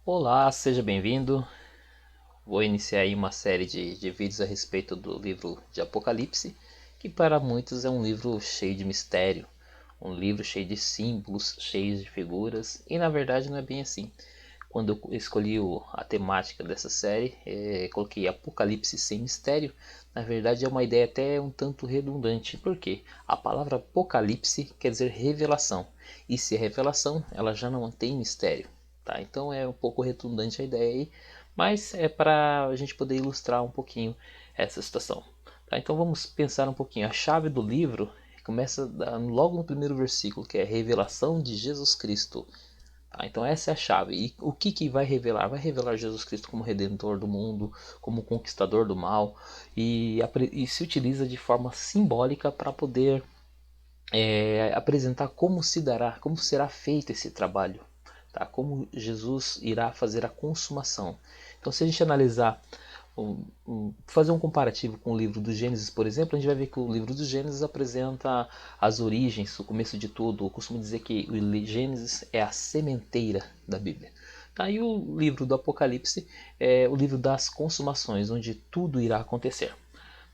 Olá, seja bem-vindo. Vou iniciar aí uma série de vídeos a respeito do livro de Apocalipse, que para muitos é um livro cheio de mistério, um livro cheio de símbolos, cheio de figuras, e na verdade não é bem assim. Quando eu escolhi a temática dessa série, coloquei Apocalipse sem mistério. Na verdade é uma ideia até um tanto redundante, porque a palavra Apocalipse quer dizer revelação, e se é revelação, ela já não tem mistério. Tá? Então é um pouco redundante a ideia aí, mas é para a gente poder ilustrar um pouquinho essa situação. Tá? Então vamos pensar um pouquinho. A chave do livro começa logo no primeiro versículo, que é a revelação de Jesus Cristo. Tá? Então essa é a chave. E o que vai revelar? Vai revelar Jesus Cristo como Redentor do mundo, como conquistador do mal, e se utiliza de forma simbólica para poder apresentar como se dará, como será feito esse trabalho, tá? Como Jesus irá fazer a consumação. Então, se a gente analisar, fazer um comparativo com o livro do Gênesis, por exemplo, a gente vai ver que o livro do Gênesis apresenta as origens, o começo de tudo. Eu costumo dizer que o Gênesis é a sementeira da Bíblia. Tá? E o livro do Apocalipse é o livro das consumações, onde tudo irá acontecer.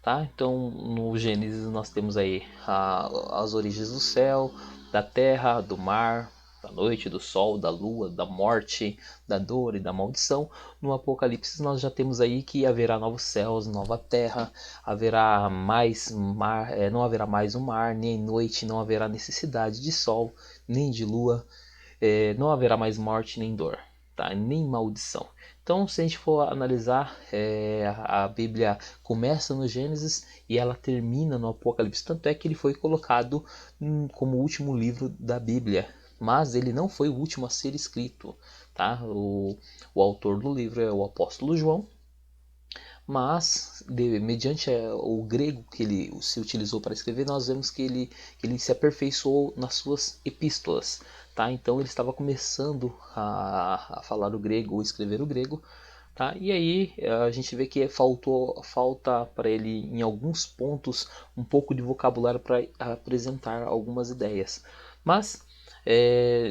Tá? Então, no Gênesis nós temos aí as origens do céu, da terra, do mar, da noite, do sol, da lua, da morte, da dor e da maldição. No Apocalipse nós já temos aí que haverá novos céus, nova terra, haverá mais mar, não haverá mais o mar, nem noite, não haverá necessidade de sol, nem de lua, não haverá mais morte nem dor, tá? Nem maldição. Então, se a gente for analisar, a Bíblia começa no Gênesis e ela termina no Apocalipse. Tanto é que ele foi colocado como o último livro da Bíblia, mas ele não foi o último a ser escrito. Tá? O autor do livro é o apóstolo João, mas mediante o grego que ele se utilizou para escrever, nós vemos que ele se aperfeiçoou nas suas epístolas. Tá? Então ele estava começando a falar o grego ou escrever o grego. Tá? E aí a gente vê que falta para ele em alguns pontos um pouco de vocabulário para apresentar algumas ideias. Mas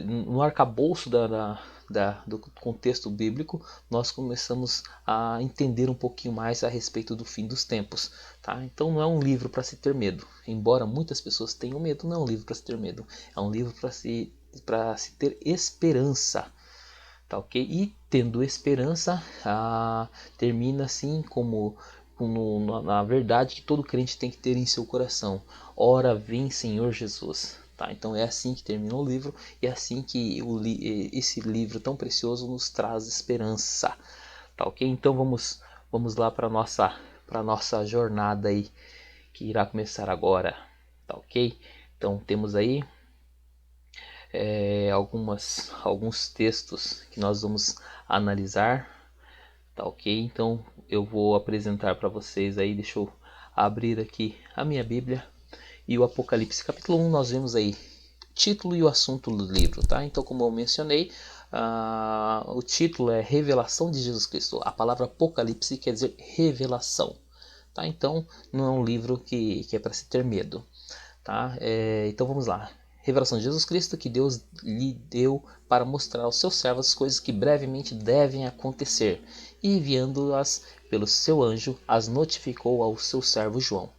no arcabouço do contexto bíblico, nós começamos a entender um pouquinho mais a respeito do fim dos tempos. Tá? Então não é um livro para se ter medo. Embora muitas pessoas tenham medo, não é um livro para se ter medo. É um livro para se ter esperança. Tá, ok? E tendo esperança, termina assim como na verdade que todo crente tem que ter em seu coração. Ora vem Senhor Jesus. Tá? Então é assim que termina o livro e é assim que esse livro tão precioso nos traz esperança. Tá, ok? Então vamos lá para nossa jornada aí que irá começar agora. Tá, ok? Então temos aí alguns textos que nós vamos analisar, tá ok? Então eu vou apresentar para vocês aí, deixa eu abrir aqui a minha Bíblia e o Apocalipse capítulo 1 nós vemos aí título e o assunto do livro, tá? Então como eu mencionei, o título é Revelação de Jesus Cristo. A palavra Apocalipse quer dizer revelação, tá? Então não é um livro que é para se ter medo. Tá? Então vamos lá. Revelação de Jesus Cristo que Deus lhe deu para mostrar aos seus servos as coisas que brevemente devem acontecer, e enviando-as pelo seu anjo, as notificou ao seu servo João.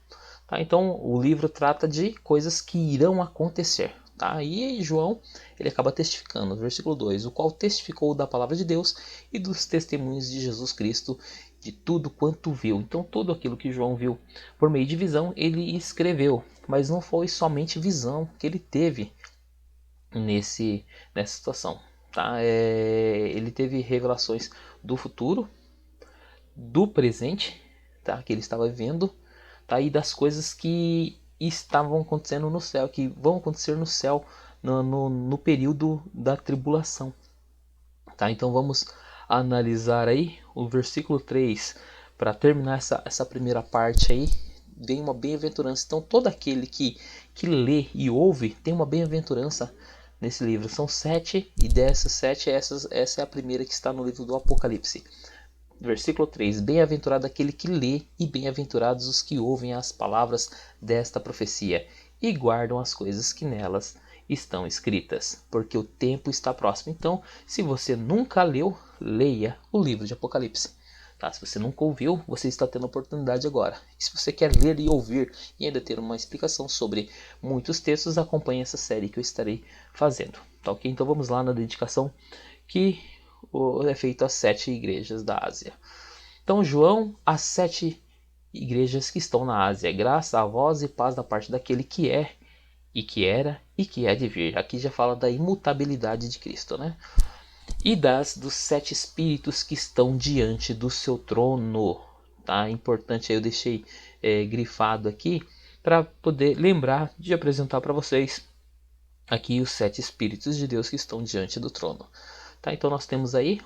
Tá? Então o livro trata de coisas que irão acontecer. Tá? E João ele acaba testificando, versículo 2: o qual testificou da palavra de Deus e dos testemunhos de Jesus Cristo, de tudo quanto viu. Então tudo aquilo que João viu por meio de visão, ele escreveu. Mas não foi somente visão que ele teve nessa situação. Tá? Ele teve revelações do futuro, do presente, tá? Que ele estava vivendo, tá? E das coisas que estavam acontecendo no céu, que vão acontecer no céu no período da tribulação. Tá? Então vamos analisar aí o versículo 3 para terminar essa primeira parte aí. Vem uma bem-aventurança. Então todo aquele que lê e ouve tem uma bem-aventurança nesse livro. São 7 e dessas 7 essa é a primeira que está no livro do Apocalipse. Versículo 3: bem-aventurado aquele que lê e bem-aventurados os que ouvem as palavras desta profecia e guardam as coisas que nelas estão escritas, porque o tempo está próximo. Então, se você nunca leu, leia o livro de Apocalipse. Tá? Se você nunca ouviu, você está tendo a oportunidade agora. E se você quer ler e ouvir e ainda ter uma explicação sobre muitos textos, acompanhe essa série que eu estarei fazendo. Tá, ok? Então vamos lá na dedicação que é feita às 7 igrejas da Ásia. Então João, as 7 igrejas que estão na Ásia, graça a vós e paz da parte daquele que é, e que era, e que há de vir. Aqui já fala da imutabilidade de Cristo, né? E dos 7 espíritos que estão diante do seu trono. Tá? Importante, aí eu deixei grifado aqui para poder lembrar de apresentar para vocês aqui os 7 espíritos de Deus que estão diante do trono. Tá? Então nós temos aí,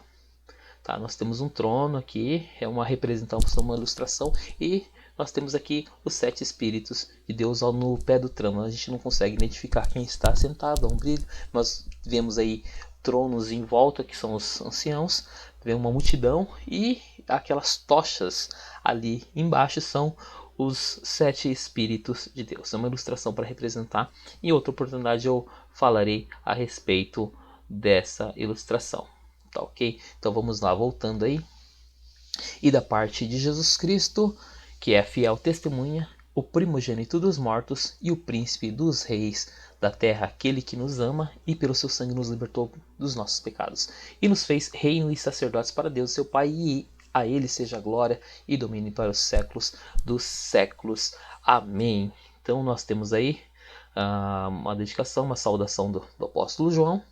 tá? Nós temos um trono aqui, é uma representação, uma ilustração, e nós temos aqui os 7 espíritos de Deus no pé do trono. A gente não consegue identificar quem está sentado, há um brilho. Nós vemos aí tronos em volta, que são os anciãos, vem uma multidão, e aquelas tochas ali embaixo são os 7 espíritos de Deus. É uma ilustração para representar. Em outra oportunidade eu falarei a respeito dessa ilustração. Tá, ok? Então vamos lá, voltando aí. E da parte de Jesus Cristo, que é a fiel testemunha, o primogênito dos mortos e o príncipe dos reis da terra, aquele que nos ama e pelo seu sangue nos libertou dos nossos pecados e nos fez reino e sacerdotes para Deus seu Pai, e a ele seja a glória e domínio para os séculos dos séculos. Amém. Então nós temos aí uma dedicação, uma saudação do apóstolo João.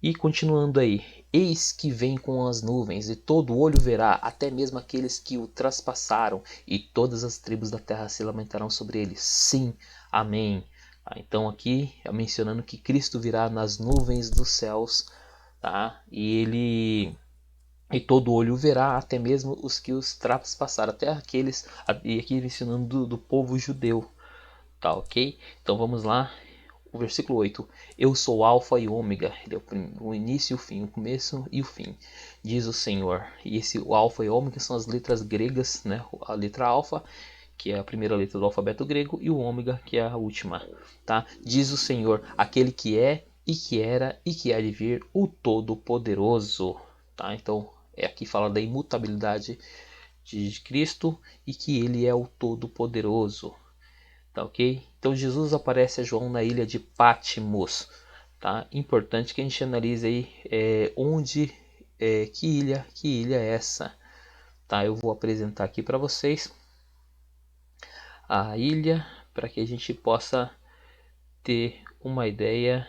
E continuando aí, eis que vem com as nuvens, e todo olho verá, até mesmo aqueles que o traspassaram, e todas as tribos da terra se lamentarão sobre ele. Sim, amém. Então aqui mencionando que Cristo virá nas nuvens dos céus, tá? E todo olho verá, até mesmo os que os traspassaram, até aqueles, e aqui mencionando do povo judeu, tá, ok? Então vamos lá. O versículo 8: Eu sou o alfa e o ômega, ele é o início e o fim, o começo e o fim, diz o Senhor. E o alfa e o ômega são as letras gregas, né? A letra alfa, que é a primeira letra do alfabeto grego, e o ômega, que é a última, tá? Diz o Senhor, aquele que é, e que era, e que há de vir, o Todo-Poderoso, tá? Então, aqui fala da imutabilidade de Cristo, e que ele é o Todo-Poderoso. Tá, ok? Então Jesus aparece a João na ilha de Patmos. Tá? Importante que a gente analise aí que ilha é essa. Tá? Eu vou apresentar aqui para vocês a ilha para que a gente possa ter uma ideia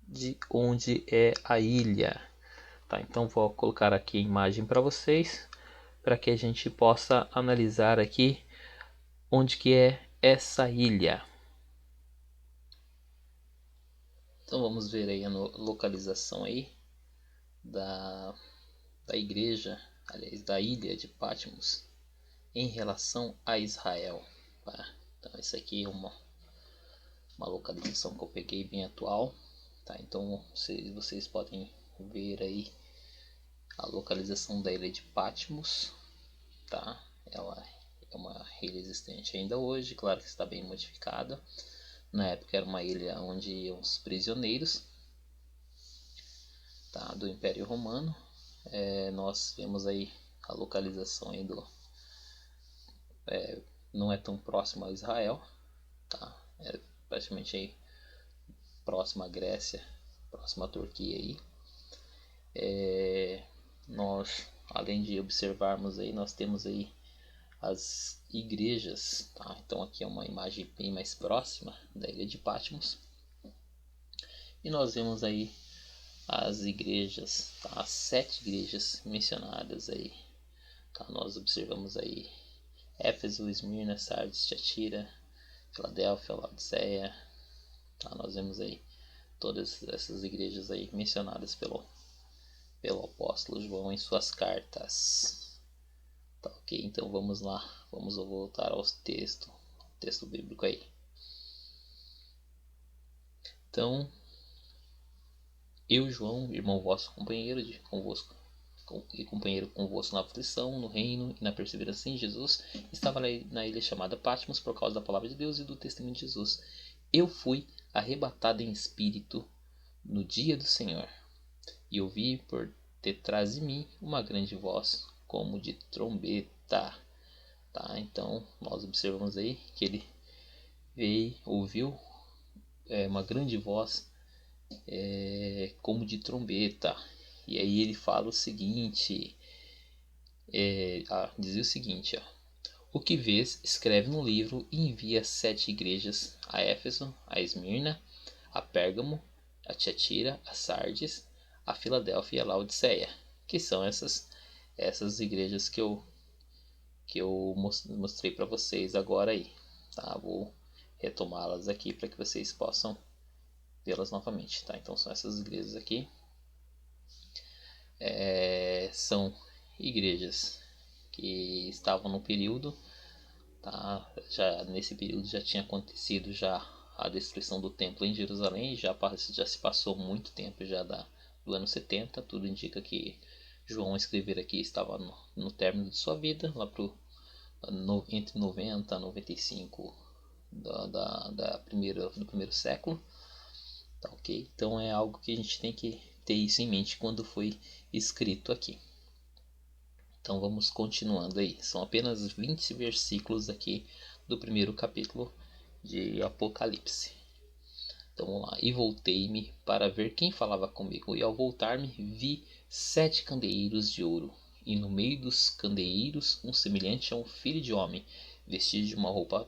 de onde é a ilha. Tá? Então vou colocar aqui a imagem para vocês para que a gente possa analisar aqui onde que é essa ilha. Então vamos ver aí a localização aí da igreja, aliás, da ilha de Patmos em relação a Israel. Tá? Então isso aqui é uma localização que eu peguei bem atual. Tá? Então vocês podem ver aí a localização da ilha de Patmos. Tá? Ela é uma ilha existente ainda hoje, claro que está bem modificada. Na época era uma ilha onde iam os prisioneiros, tá, do Império Romano. Nós vemos aí a localização aí não é tão próximo a Israel, tá? É praticamente aí próximo à Grécia, próximo à Turquia aí. Nós, além de observarmos aí, nós temos aí as igrejas, tá? Então aqui é uma imagem bem mais próxima da ilha de Patmos. E nós vemos aí as igrejas, tá? As 7 igrejas mencionadas aí, tá? Nós observamos aí Éfeso, Esmirna, Sardes, Tiatira, Filadélfia, Laodiceia, tá? Nós vemos aí todas essas igrejas aí mencionadas pelo apóstolo João em suas cartas. Tá, ok? Então vamos lá, vamos voltar ao texto bíblico aí. Então, eu, João, irmão vosso, companheiro convosco na aflição, no reino e na perseverança em Jesus, estava na ilha chamada Patmos por causa da palavra de Deus e do testemunho de Jesus. Eu fui arrebatado em espírito no dia do Senhor, e ouvi por detrás de mim uma grande voz como de trombeta. Tá? Então nós observamos aí que ele veio, ouviu uma grande voz como de trombeta. E aí ele fala o seguinte, dizia o seguinte, o que vês, escreve no livro e envia às 7 igrejas, a Éfeso, a Esmirna, a Pérgamo, a Tiatira, a Sardes, a Filadélfia e a Laodiceia, que são essas igrejas que eu mostrei para vocês agora aí. Tá? Vou retomá-las aqui para que vocês possam vê-las novamente. Tá? Então são essas igrejas aqui. São igrejas que estavam no período, tá? Já nesse período já tinha acontecido já a destruição do templo em Jerusalém, já se passou muito tempo já do ano 70. Tudo indica que João escrever aqui estava no término de sua vida, lá entre 90 e 95 do primeiro século. Tá, ok? Então é algo que a gente tem que ter isso em mente quando foi escrito aqui. Então vamos continuando aí. São apenas 20 versículos aqui do primeiro capítulo de Apocalipse. Então vamos lá. E voltei-me para ver quem falava comigo. E ao voltar-me vi 7 candeeiros de ouro. E no meio dos candeeiros um semelhante a um filho de homem, vestido de uma roupa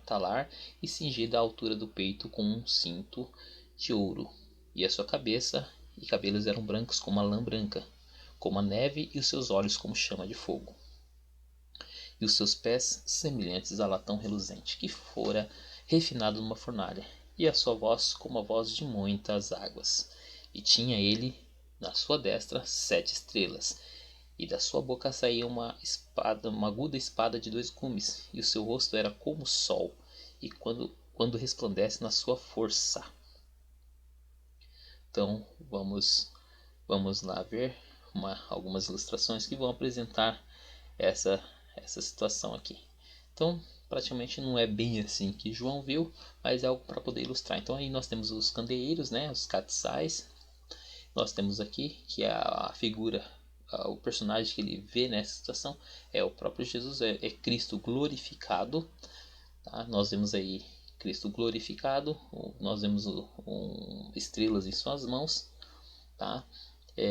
talar e cingida à altura do peito com um cinto de ouro. E a sua cabeça e cabelos eram brancos como a lã branca, como a neve, e os seus olhos como chama de fogo. E os seus pés semelhantes a latão reluzente, que fora refinado numa fornalha, e a sua voz como a voz de muitas águas. E tinha ele na sua destra 7 estrelas, e da sua boca saía uma aguda espada de 2 gumes, e o seu rosto era como o sol, e quando resplandece na sua força. Então vamos lá ver algumas ilustrações que vão apresentar essa situação aqui. Então praticamente não é bem assim que João viu, mas é algo para poder ilustrar. Então aí nós temos os candeeiros, né, os castiçais. Nós temos aqui que a figura, o personagem que ele vê nessa situação é o próprio Jesus, é Cristo glorificado. Tá? Nós vemos aí Cristo glorificado, nós vemos estrelas em suas mãos. Tá?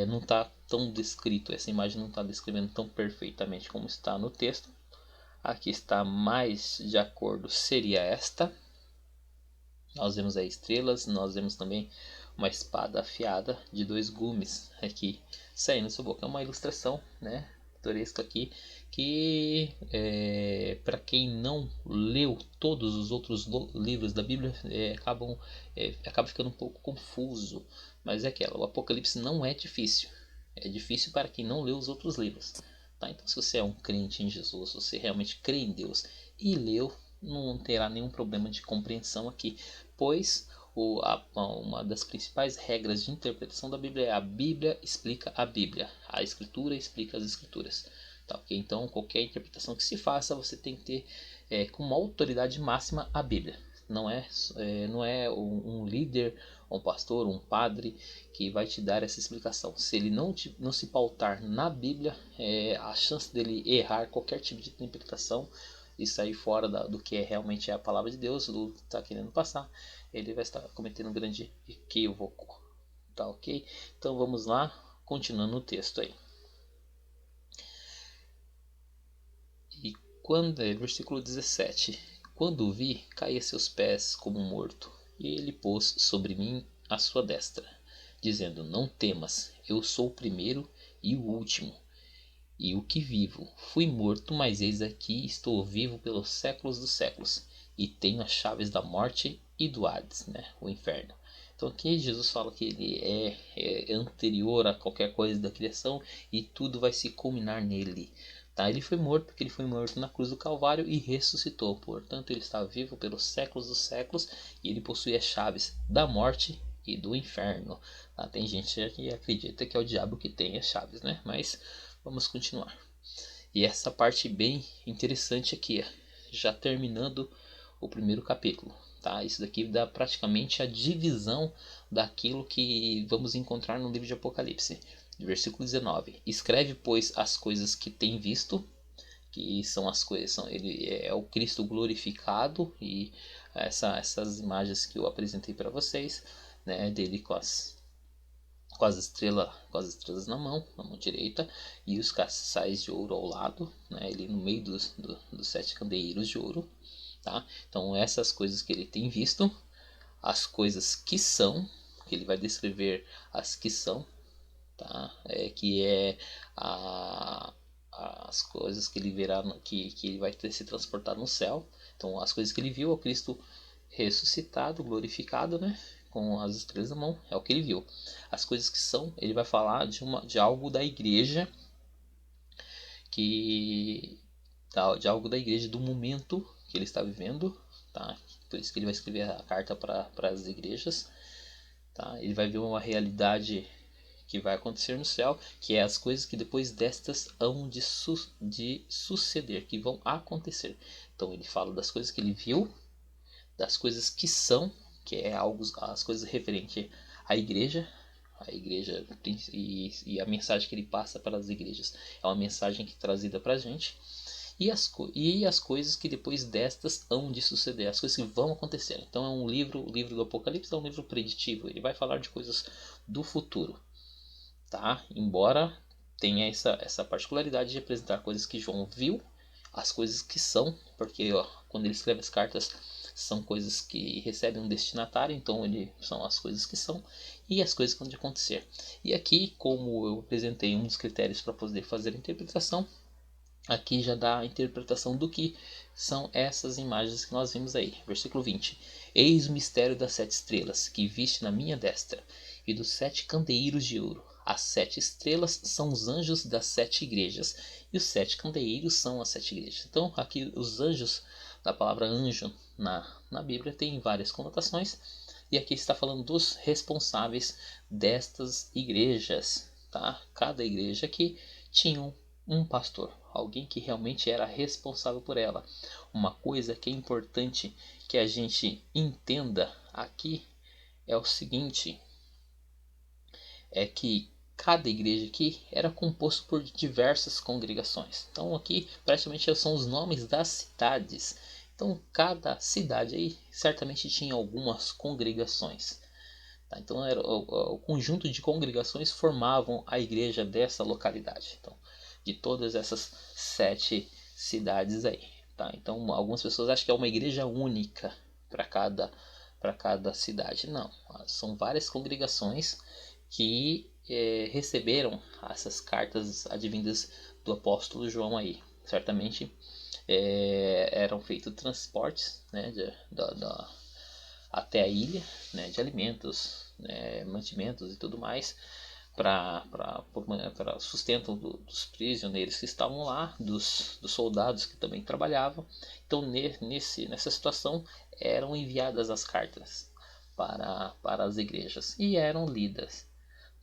Não está tão descrito, essa imagem não está descrevendo tão perfeitamente como está no texto. Aqui está mais de acordo, seria esta. Nós vemos aí estrelas, nós vemos também uma espada afiada de 2 gumes aqui saindo da sua boca. É uma ilustração, né, pitoresca aqui, que para quem não leu todos os outros livros da Bíblia, acaba ficando um pouco confuso. Mas é aquela, o Apocalipse não é difícil. É difícil para quem não leu os outros livros. Tá? Então se você é um crente em Jesus, se você realmente crê em Deus e leu, não terá nenhum problema de compreensão aqui, pois uma das principais regras de interpretação da Bíblia é a Bíblia explica a Bíblia, a Escritura explica as Escrituras. Tá, okay? Então qualquer interpretação que se faça, você tem que ter com uma autoridade máxima a Bíblia. Não é um líder, um pastor, um padre que vai te dar essa explicação. Se ele não se pautar na Bíblia, a chance dele errar qualquer tipo de interpretação e sair fora do que realmente é a palavra de Deus, do que está querendo passar, ele vai estar cometendo um grande equívoco. Tá, ok? Então vamos lá, continuando o texto aí. E versículo 17. Quando o vi, caí a seus pés como morto, e ele pôs sobre mim a sua destra, dizendo: não temas, eu sou o primeiro e o último, e o que vivo. Fui morto, mas eis aqui estou vivo pelos séculos dos séculos, e tenho as chaves da morte e do Hades, né, o inferno. Então aqui Jesus fala que ele é anterior a qualquer coisa da criação e tudo vai se culminar nele. Tá? Ele foi morto porque ele foi morto na cruz do Calvário e ressuscitou. Portanto, ele está vivo pelos séculos dos séculos e ele possui as chaves da morte e do inferno. Tá? Tem gente que acredita que é o diabo que tem as chaves, né? Mas vamos continuar. E essa parte bem interessante aqui, já terminando o primeiro capítulo. Tá? Isso daqui dá praticamente a divisão daquilo que vamos encontrar no livro de Apocalipse. Versículo 19. Escreve, pois, as coisas que tem visto, que são as coisas, ele é o Cristo glorificado, e essas imagens que eu apresentei para vocês, né, dele com as estrelas na mão direita, e os castiçais de ouro ao lado, né, ele no meio dos 7 candeeiros de ouro, tá? Então essas coisas que ele tem visto, as coisas que são, que ele vai descrever as que são, tá? Que é a, as coisas que ele verá, que ele vai se transportar no céu. Então as coisas que ele viu, é o Cristo ressuscitado, glorificado, né, com as estrelas na mão, é o que ele viu. As coisas que são, ele vai falar de algo da igreja, que de algo da igreja, do momento que ele está vivendo, tá? Por isso que ele vai escrever a carta para as igrejas, tá? Ele vai ver uma realidade que vai acontecer no céu, que é as coisas que depois destas hão de suceder, que vão acontecer. Então ele fala das coisas que ele viu, das coisas que são, que é algo, as coisas referentes à igreja, e a mensagem que ele passa para as igrejas é uma mensagem que é trazida para a gente, e as coisas que depois destas hão de suceder, as coisas que vão acontecer. Então é um livro, o livro do Apocalipse é um livro preditivo, ele vai falar de coisas do futuro, tá? Embora tenha essa particularidade de apresentar coisas que João viu, as coisas que são, porque quando ele escreve as cartas são coisas que recebem um destinatário, então são as coisas que são e as coisas que vão de acontecer. E aqui, como eu apresentei um dos critérios para poder fazer a interpretação, aqui já dá a interpretação do que são essas imagens que nós vimos aí. Versículo 20. Eis o mistério das 7 estrelas, que viste na minha destra, e dos 7 candeeiros de ouro. As 7 estrelas são os anjos das 7 igrejas, e os 7 candeeiros são as 7 igrejas. Então, aqui os anjos, da palavra anjo na Bíblia, tem várias conotações, e aqui está falando dos responsáveis destas igrejas, tá? Cada igreja aqui tinha um pastor, alguém que realmente era responsável por ela. Uma coisa que é importante que a gente entenda aqui é o seguinte, é que cada igreja aqui era composto por diversas congregações. Então aqui praticamente são os nomes das cidades. Então cada cidade aí certamente tinha algumas congregações. Tá? Então era o conjunto de congregações formavam a igreja dessa localidade. Então, de todas essas 7 cidades aí. Tá? Então algumas pessoas acham que é uma igreja única para cada cidade. Não, são várias congregações que receberam essas cartas advindas do apóstolo João aí. Certamente eram feitos transportes, né, até a ilha, né, de alimentos, né, mantimentos e tudo mais, para sustento dos prisioneiros que estavam lá, dos soldados que também trabalhavam. Então nessa situação eram enviadas as cartas para as igrejas e eram lidas,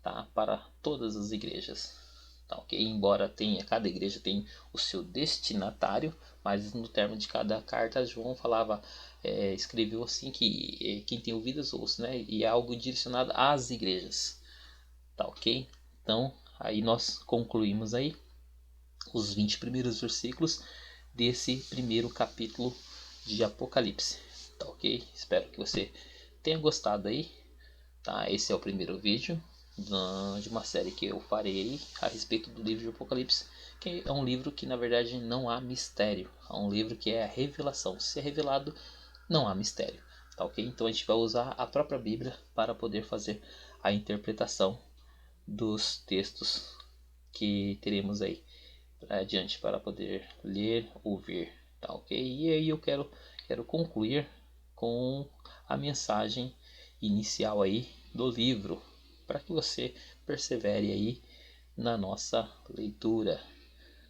tá, para todas as igrejas. Tá, okay? Embora cada igreja tem o seu destinatário, mas no termo de cada carta João falava, escreveu assim que quem tem ouvidos ouça, né? E é algo direcionado às igrejas. Tá, ok? Então aí nós concluímos aí os 20 primeiros versículos desse primeiro capítulo de Apocalipse. Tá, ok? Espero que você tenha gostado aí. Tá? Esse é o primeiro vídeo de uma série que eu farei a respeito do livro de Apocalipse, que é um livro que na verdade não há mistério, é um livro que é a revelação. Se é revelado, não há mistério, tá, ok? Então a gente vai usar a própria Bíblia para poder fazer a interpretação dos textos que teremos aí adiante para poder ler, ouvir, tá, ok? E aí eu quero concluir com a mensagem inicial aí do livro, para que você persevere aí na nossa leitura,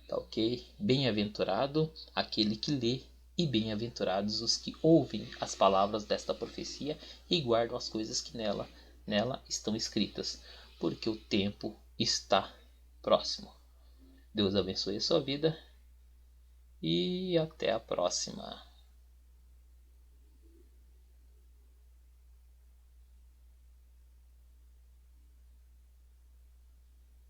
tá, ok? Bem-aventurado aquele que lê, e bem-aventurados os que ouvem as palavras desta profecia e guardam as coisas que nela estão escritas, porque o tempo está próximo. Deus abençoe a sua vida e até a próxima.